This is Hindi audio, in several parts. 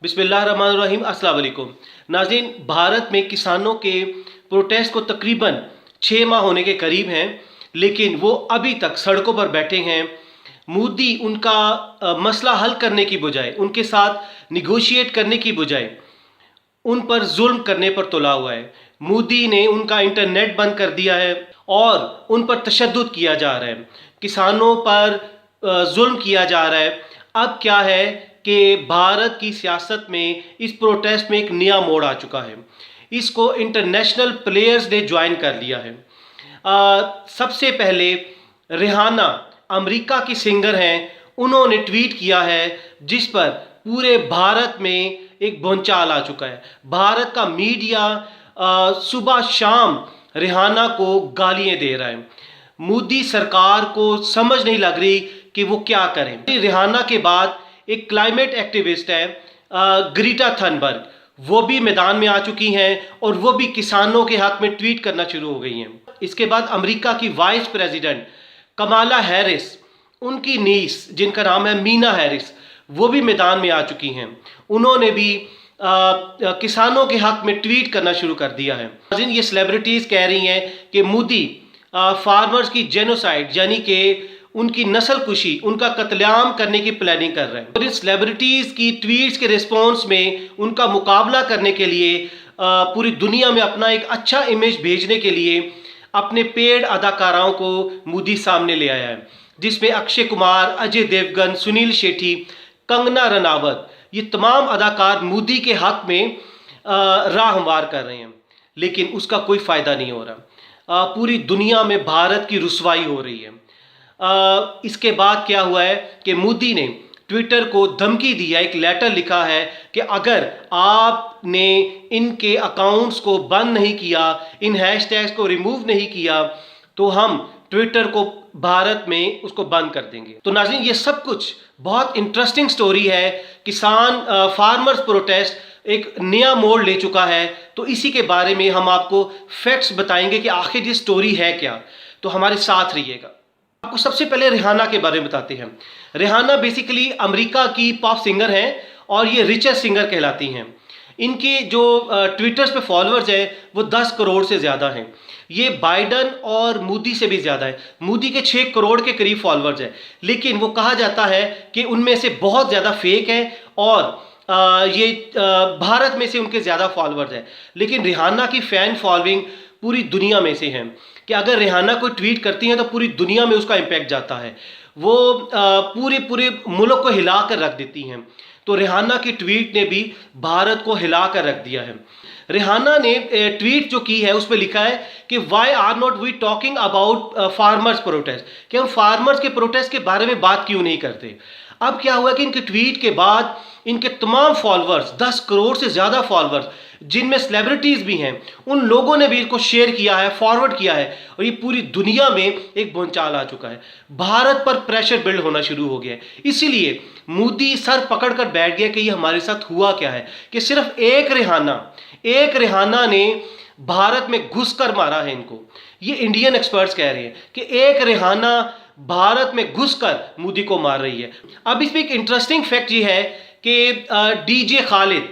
बिस्मिल्लाहिर्रहमानिर्रहीम। अस्सलाम वालेकुम नाज़रीन, भारत में किसानों के प्रोटेस्ट को तकरीबन 6 माह होने के करीब हैं, लेकिन वो अभी तक सड़कों पर बैठे हैं। मोदी उनका मसला हल करने की बजाय, उनके साथ निगोशिएट करने की बजाय उन पर जुल्म करने पर तुला हुआ है। मोदी ने उनका इंटरनेट बंद कर दिया है और उन पर तशद्दुद किया जा रहा है, किसानों पर जुल्म किया जा रहा है। अब क्या है कि भारत की सियासत में इस प्रोटेस्ट में एक नया मोड़ आ चुका है। इसको इंटरनेशनल प्लेयर्स ने ज्वाइन कर लिया है। सबसे पहले रिहाना, अमेरिका की सिंगर हैं, उन्होंने ट्वीट किया है जिस पर पूरे भारत में एक भूचाल आ चुका है। भारत का मीडिया सुबह शाम रिहाना को गालियां दे रहा है। मोदी सरकार को समझ नहीं लग रही कि वो क्या करें। रिहाना के बाद एक क्लाइमेट एक्टिविस्ट है ग्रीटा थनबर्ग, वो भी मैदान में आ चुकी हैं और वो भी किसानों के हक में ट्वीट करना शुरू हो गई हैं। इसके बाद अमेरिका की वाइस प्रेसिडेंट कमाला हैरिस, उनकी नीस जिनका नाम है मीना हैरिस, वो भी मैदान में आ चुकी हैं। उन्होंने भी किसानों के हक में ट्वीट करना शुरू कर दिया है। ये सेलिब्रिटीज़ कह रही हैं कि मोदी फार्मर्स की जेनोसाइड यानी कि उनकी नस्ल कुशी, उनका कत्लेआम करने की प्लानिंग कर रहे हैं। और इन सेलिब्रिटीज़ की ट्वीट्स के रिस्पॉन्स में उनका मुकाबला करने के लिए पूरी दुनिया में अपना एक अच्छा इमेज भेजने के लिए अपने पेड अदाकाराओं को मोदी सामने ले आया है, जिसमें अक्षय कुमार, अजय देवगन, सुनील शेट्टी, कंगना रनावत, ये तमाम अदाकार मोदी के हक में राह हमवार कर रहे हैं, लेकिन उसका कोई फ़ायदा नहीं हो रहा। पूरी दुनिया में भारत की रुसवाई हो रही है। इसके बाद क्या हुआ है कि मोदी ने ट्विटर को धमकी दी है, एक लेटर लिखा है कि अगर आपने इनके अकाउंट्स को बंद नहीं किया, इन हैशटैग्स को रिमूव नहीं किया, तो हम ट्विटर को भारत में उसको बंद कर देंगे। तो नाज़रीन, ये सब कुछ बहुत इंटरेस्टिंग स्टोरी है। किसान फार्मर्स प्रोटेस्ट एक नया मोड़ ले चुका है, तो इसी के बारे में हम आपको फैक्ट्स बताएंगे कि आखिर ये स्टोरी है क्या। तो हमारे साथ रहिएगा। आपको सबसे पहले रिहाना के बारे में बताते हैं। रिहाना बेसिकली अमेरिका की पॉप सिंगर हैं और ये रिचेस्ट सिंगर कहलाती हैं। इनके जो ट्विटर्स पे फॉलोअर्स हैं वो 10 करोड़ से ज़्यादा हैं। ये बाइडन और मोदी से भी ज़्यादा है। मोदी के 6 करोड़ के करीब फॉलोअर्स हैं, लेकिन वो कहा जाता है कि उनमें से बहुत ज़्यादा फेक हैं और भारत में से उनके ज़्यादा फॉलोअर्स हैं। लेकिन रिहाना की फ़ैन फॉलोइंग पूरी दुनिया में से है कि अगर रिहाना कोई ट्वीट करती हैं तो पूरी दुनिया में उसका इम्पैक्ट जाता है। वो पूरे मुल्क को हिला कर रख देती हैं। तो रिहाना की ट्वीट ने भी भारत को हिला कर रख दिया है। रिहाना ने ट्वीट जो की है उस पर लिखा है कि why are not we talking about farmers protest, कि हम फार्मर्स के प्रोटेस्ट के बारे में बात क्यों नहीं करते। अब क्या हुआ कि इनके ट्वीट के बाद इनके तमाम फॉलोअर्स, 10 करोड़ से ज़्यादा फॉलोअर्स, जिनमें सेलिब्रिटीज़ भी हैं, उन लोगों ने भी इसको शेयर किया है, फॉरवर्ड किया है और ये पूरी दुनिया में एक भूचाल आ चुका है। भारत पर प्रेशर बिल्ड होना शुरू हो गया है। इसीलिए मोदी सर पकड़ कर बैठ गया कि ये हमारे साथ हुआ क्या है, कि सिर्फ एक रिहाना ने भारत में घुसकर मारा है इनको। ये इंडियन एक्सपर्ट्स कह रहे हैं कि एक रिहाना भारत में घुसकर मोदी को मार रही है। अब इसमें एक इंटरेस्टिंग फैक्ट ये है कि डीजे खालिद,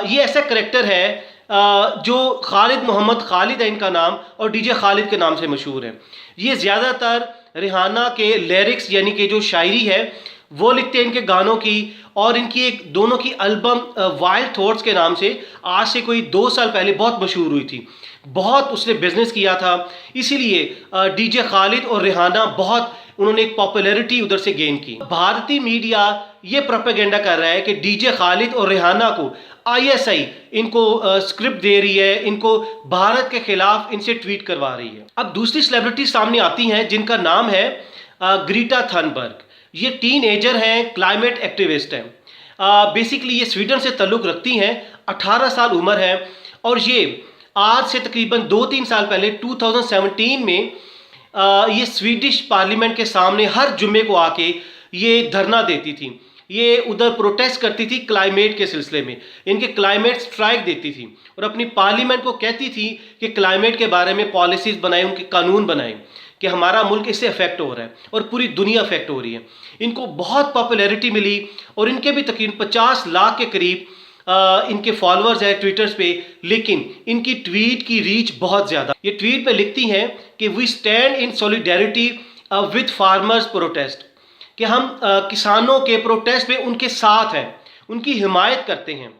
ये ऐसा करेक्टर है जो खालिद मोहम्मद खालिद है इनका नाम, और डीजे खालिद के नाम से मशहूर है। ये ज़्यादातर रिहाना के लिरिक्स यानी कि जो शायरी है वो लिखते हैं इनके गानों की, और इनकी एक दोनों की एल्बम वाइल्ड थॉट्स के नाम से आज से कोई 2 साल पहले बहुत मशहूर हुई थी। बहुत उसने बिजनेस किया था, इसीलिए डीजे खालिद और रिहाना बहुत उन्होंने एक पॉपुलैरिटी उधर से गेन की। भारतीय मीडिया ये प्रोपेगेंडा कर रहा है कि डीजे खालिद और रिहाना को आईएसआई इनको स्क्रिप्ट दे रही है, इनको भारत के खिलाफ इनसे ट्वीट करवा रही है। अब दूसरी सेलिब्रिटी सामने आती हैं जिनका नाम है ग्रीटा थनबर्ग। ये टीनएजर हैं, क्लाइमेट एक्टिविस्ट हैं। बेसिकली ये स्वीडन से ताल्लुक़ रखती हैं, 18 साल उम्र है और ये आज से तकरीबन 2-3 साल पहले 2017 में ये स्वीडिश पार्लियामेंट के सामने हर जुम्मे को आके ये धरना देती थी। ये उधर प्रोटेस्ट करती थी क्लाइमेट के सिलसिले में, इनके क्लाइमेट स्ट्राइक देती थी और अपनी पार्लियामेंट को कहती थी कि क्लाइमेट के बारे में पॉलिसीज़ बनाएं, उनके कानून बनाएं कि हमारा मुल्क इससे अफेक्ट हो रहा है और पूरी दुनिया अफेक्ट हो रही है। इनको बहुत पॉपुलैरिटी मिली और इनके भी तकरीबन 50 लाख के करीब इनके फॉलोअर्स हैं ट्विटर्स पे, लेकिन इनकी ट्वीट की रीच बहुत ज़्यादा। ये ट्वीट पे लिखती हैं कि we stand in solidarity with farmers protest, कि हम किसानों के प्रोटेस्ट में उनके साथ हैं, उनकी हिमायत करते हैं।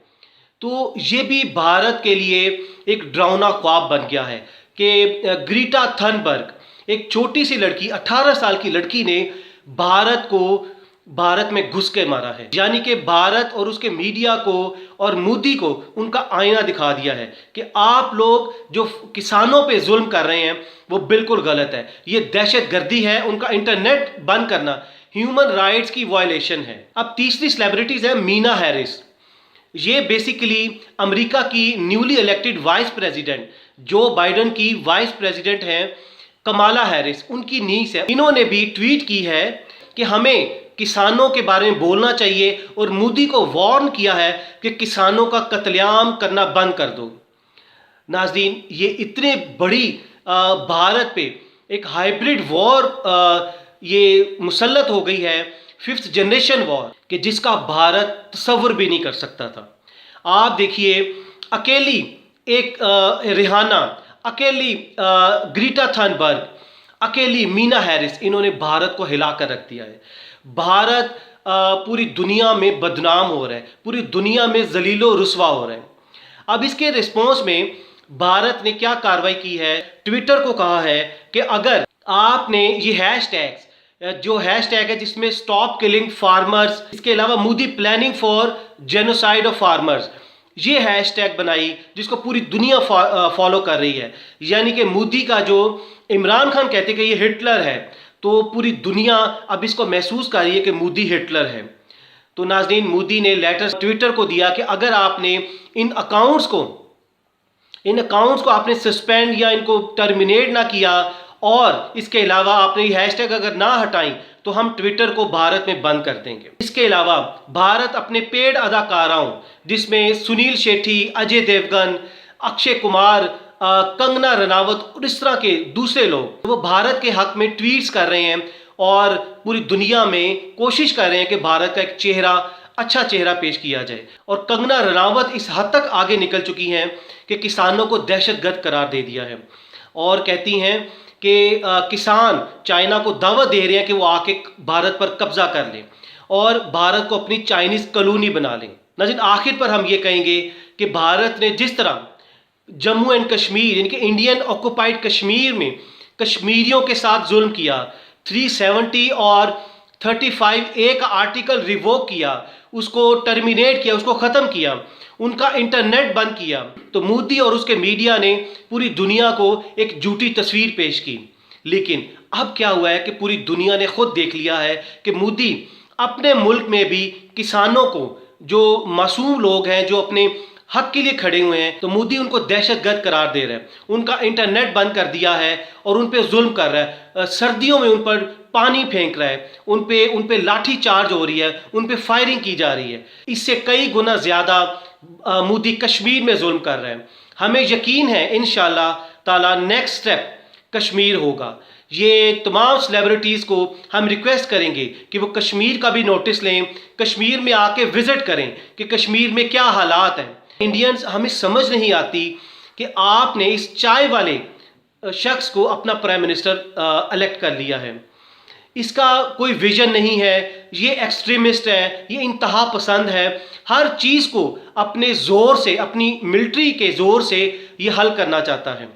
तो ये भी भारत के लिए एक डरावना ख्वाब बन गया है कि ग्रीटा थनबर्ग, एक छोटी सी लड़की, 18 साल की लड़की ने भारत में घुस के मारा है। यानी कि भारत और उसके मीडिया को और मोदी को उनका आईना दिखा दिया है कि आप लोग जो किसानों पे जुल्म कर रहे हैं वो बिल्कुल गलत है, ये दहशतगर्दी है, उनका इंटरनेट बंद करना ह्यूमन राइट्स की वायलेशन है। अब तीसरी सेलिब्रिटीज है मीना हैरिस। ये बेसिकली अमेरिका की newly elected vice president, Joe Biden की वाइस प्रेसिडेंट हैं कमाला हैरिस, उनकी नीस है। इन्होंने भी ट्वीट की है कि हमें किसानों के बारे में बोलना चाहिए और मोदी को वार्न किया है कि किसानों का कत्लेआम करना बंद कर दो। नाज़रीन, ये इतने बड़ी भारत पे एक हाइब्रिड वॉर ये मुसल्लत हो गई है, 5th जनरेशन वॉर, कि जिसका भारत तसव्वुर भी नहीं कर सकता था। आप देखिए, अकेली एक रिहाना, अकेली ग्रीटा थनबर्ग, अकेली मीना हैरिस, इन्होंने भारत को हिला कर रख दिया है। भारत पूरी दुनिया में बदनाम हो रहा है, पूरी दुनिया में जलीलो रुस्वा हो रहा है। अब इसके रिस्पॉन्स में भारत ने क्या कार्रवाई की है, ट्विटर को कहा है कि अगर आपने ये हैशटैग्स, जो हैशटैग है जिसमें स्टॉप किलिंग फार्मर्स, इसके अलावा Modi planning for genocide of farmers, ये हैशटैग बनाई जिसको पूरी दुनिया फॉलो कर रही है। यानी कि मोदी का जो इमरान खान कहते कि ये हिटलर है, तो पूरी दुनिया अब इसको महसूस कर रही है कि मोदी हिटलर है। तो नाज़रीन, मोदी ने लेटर ट्विटर को दिया कि अगर आपने इन अकाउंट्स को आपने सस्पेंड या इनको टर्मिनेट ना किया और इसके अलावा आपने ये हैशटैग अगर ना हटाई तो हम ट्विटर को भारत में बंद कर देंगे। इसके अलावा भारत अपने पेड अदाकाराओं, जिसमें सुनील शेट्टी, अजय देवगन, अक्षय कुमार, कंगना रनावत और इस तरह के दूसरे लोग, वो भारत के हक में ट्वीट्स कर रहे हैं और पूरी दुनिया में कोशिश कर रहे हैं कि भारत का एक अच्छा चेहरा पेश किया जाए। और कंगना रनावत इस हद तक आगे निकल चुकी हैं कि किसानों को दहशतगर्द करार दे दिया है और कहती हैं कि किसान चाइना को दावत दे रहे हैं कि वो आके भारत पर कब्जा कर लें और भारत को अपनी चाइनीज कॉलोनी बना लें। नाज़रीन, आखिर पर हम ये कहेंगे कि भारत ने जिस तरह जम्मू एंड कश्मीर, इनके इंडियन ऑक्युपाइड कश्मीर में कश्मीरियों के साथ जुल्म किया, 370 और 35A का आर्टिकल रिवोक किया, उसको टर्मिनेट किया, उसको ख़त्म किया, उनका इंटरनेट बंद किया, तो मोदी और उसके मीडिया ने पूरी दुनिया को एक झूठी तस्वीर पेश की। लेकिन अब क्या हुआ है कि पूरी दुनिया ने खुद देख लिया है कि मोदी अपने मुल्क में भी किसानों को, जो मासूम लोग हैं, जो अपने हक के लिए खड़े हुए हैं, तो मोदी उनको दहशतगर्द करार दे रहा है, उनका इंटरनेट बंद कर दिया है और उन पे जुल्म कर रहा है। सर्दियों में उन पर पानी फेंक रहा है, उन पे लाठी चार्ज हो रही है, उन पे फायरिंग की जा रही है। इससे कई गुना ज़्यादा मोदी कश्मीर में जुल्म कर रहे हैं। हमें यकीन है इंशाल्लाह ताला नेक्स्ट स्टेप कश्मीर होगा। ये तमाम सेलिब्रिटीज़ को हम रिक्वेस्ट करेंगे कि वो कश्मीर का भी नोटिस लें, कश्मीर में आके विज़िट करें कि कश्मीर में क्या हालात हैं। इंडियंस, हमें समझ नहीं आती कि आपने इस चाय वाले शख्स को अपना प्राइम मिनिस्टर इलेक्ट कर लिया है, इसका कोई विजन नहीं है, ये एक्सट्रीमिस्ट है, ये इंतहा पसंद है, हर चीज़ को अपने ज़ोर से, अपनी मिलिट्री के ज़ोर से ये हल करना चाहता है।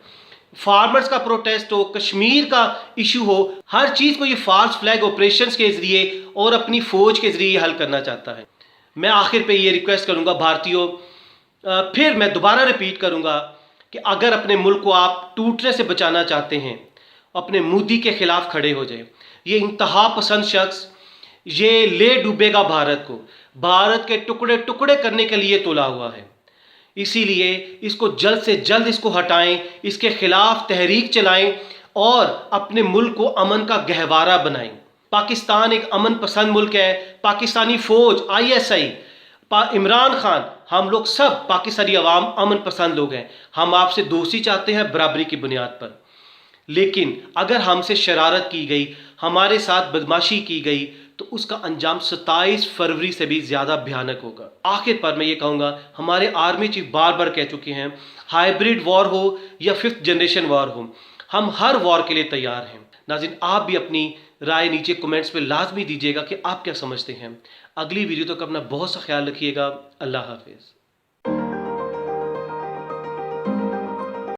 फार्मर्स का प्रोटेस्ट हो, कश्मीर का इशू हो, हर चीज़ को ये फाल्स फ्लैग ऑपरेशंस के ज़रिए और अपनी फ़ौज के ज़रिए हल करना चाहता है। मैं आखिर पे ये रिक्वेस्ट करूँगा भारतीयों, फिर मैं दोबारा रिपीट करूँगा कि अगर अपने मुल्क को आप टूटने से बचाना चाहते हैं, अपने मोदी के खिलाफ खड़े हो जाए। ये इंतहा पसंद शख्स, ये ले डूबेगा भारत को, भारत के टुकड़े टुकड़े करने के लिए तुला हुआ है। इसीलिए इसको जल्द से जल्द इसको हटाएं, इसके खिलाफ तहरीक चलाएं और अपने मुल्क को अमन का गहवारा बनाएं। पाकिस्तान एक अमन पसंद मुल्क है। पाकिस्तानी फ़ौज, ISI, इमरान खान, हम लोग सब पाकिस्तानी अवाम अमन पसंद लोग हैं। हम आपसे दोस्ती चाहते हैं बराबरी की बुनियाद पर। लेकिन अगर हमसे शरारत की गई, हमारे साथ बदमाशी की गई, तो उसका अंजाम 27 फरवरी से भी ज़्यादा भयानक होगा। आखिर पर मैं ये कहूँगा, हमारे आर्मी चीफ बार बार कह चुके हैं, हाइब्रिड वॉर हो या 5th जनरेशन वॉर हो, हम हर वॉर के लिए तैयार हैं। नाज़रीन, आप भी अपनी राय नीचे कमेंट्स में लाजमी दीजिएगा कि आप क्या समझते हैं। अगली वीडियो तक अपना बहुत सा ख्याल रखिएगा। अल्लाह हाफिज़।